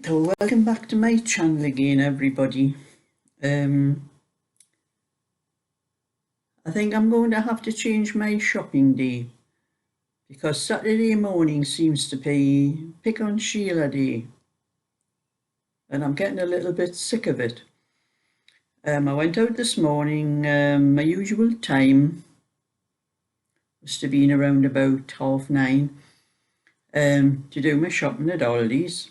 So welcome back to my channel again, everybody. I think I'm going to have to change my shopping day because Saturday morning seems to be pick on Sheila day, and I'm getting a little bit sick of it. I went out this morning, my usual time must have been around about 9:30, to do my shopping at Aldi's,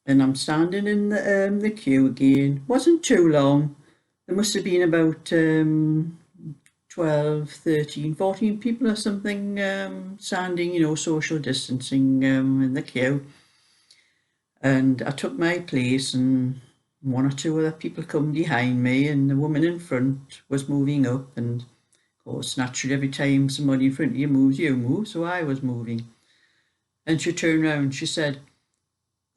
and I'm standing in the queue again. Wasn't too long. There must have been about 12, 13, 14 people or something standing, social distancing in the queue. And I took my place, and one or two other people come behind me, and the woman in front was moving up. And of course, naturally, every time somebody in front of you moves, you move. So I was moving. And she turned around, she said,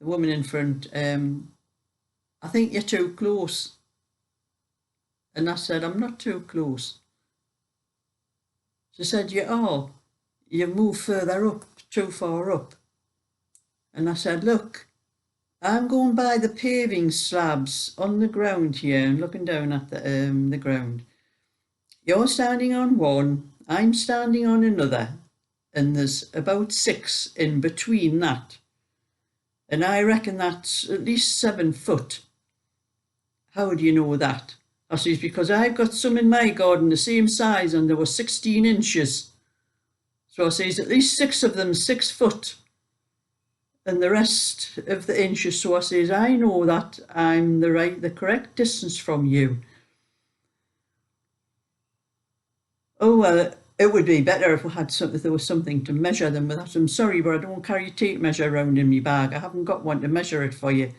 the woman in front, I think you're too close. And I said, I'm not too close. She said, you are. You've moved further up, too far up. And I said, look, I'm going by the paving slabs on the ground here and looking down at the ground. You're standing on one, I'm standing on another, and there's about 6 in between that. And I reckon that's at least 7 foot. How do you know that? I says, because I've got some in my garden the same size and they were 16 inches. So I says, at least 6 of them 6 foot. And the rest of the inches. So I says, I know that I'm the correct distance from you. Oh, well, it would be better if there was something to measure them with that. I'm sorry, but I don't carry a tape measure around in my bag. I haven't got one to measure it for you.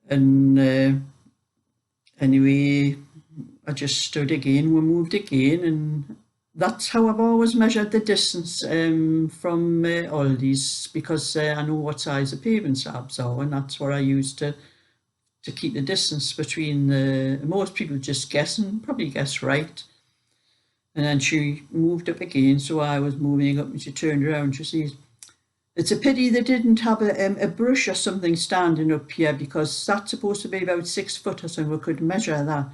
And anyway, I just stood again, we moved again, and that's how I've always measured the distance from Aldi's, because I know what size the paving slabs are, and that's what I use to keep the distance between most people just guess and probably guess right. And then she moved up again, so I was moving up, and she turned around, she says, it's a pity they didn't have a brush or something standing up here, because that's supposed to be about 6 foot or so, we could measure that.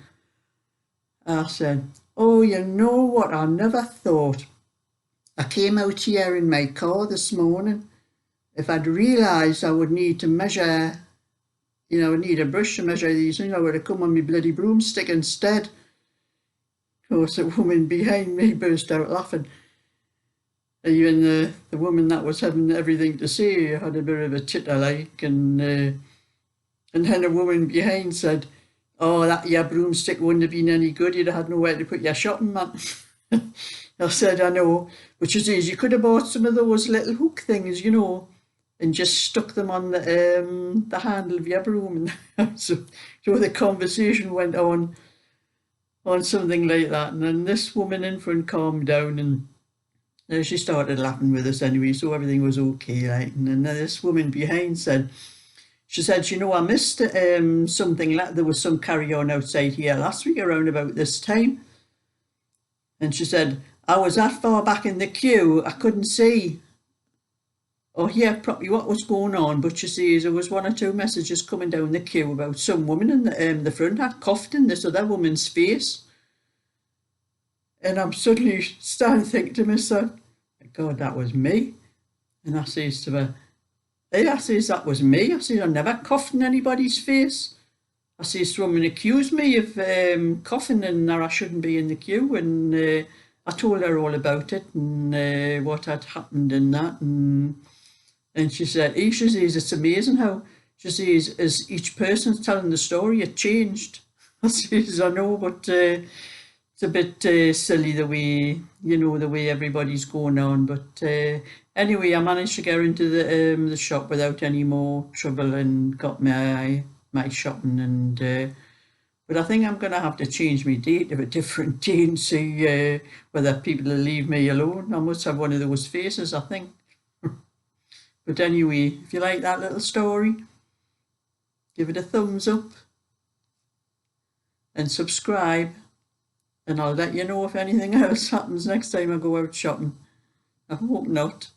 I said, oh, you know what, I never thought. I came out here in my car this morning. If I'd realised I would need to measure, need a brush to measure these, I would have come on my bloody broomstick instead. Of course, a woman behind me burst out laughing. Even the woman that was having everything to say had a bit of a titter like, and then a woman behind said, oh, that your broomstick wouldn't have been any good, you'd have had nowhere to put your shopping mat. I said, I know, but you see, you could have bought some of those little hook things, and just stuck them on the handle of your broom. So the conversation went on something like that, and then this woman in front calmed down, and she started laughing with us anyway, so everything was okay, right? And then this woman behind said, I missed something. There was some carry-on outside here last week around about this time. And she said, I was that far back in the queue, I couldn't see or hear properly what was going on. But she says there was 1 or 2 messages coming down the queue about some woman in the front had coughed in this other woman's face. And I'm suddenly starting to think to myself, God, that was me. And I says to her, hey, I says, that was me. I says, I never coughed in anybody's face. I says, someone accused me of coughing and I shouldn't be in the queue. And I told her all about it and what had happened and that. And she said, she says, it's amazing how, she says, as each person's telling the story, it changed. I says, I know, but it's a bit silly the way everybody's going on. But anyway, I managed to get into the shop without any more trouble and got my shopping. And but I think I'm going to have to change my date to a different day and see whether people will leave me alone. I must have one of those faces, I think. But anyway, if you like that little story, give it a thumbs up and subscribe. And I'll let you know if anything else happens next time I go out shopping. I hope not.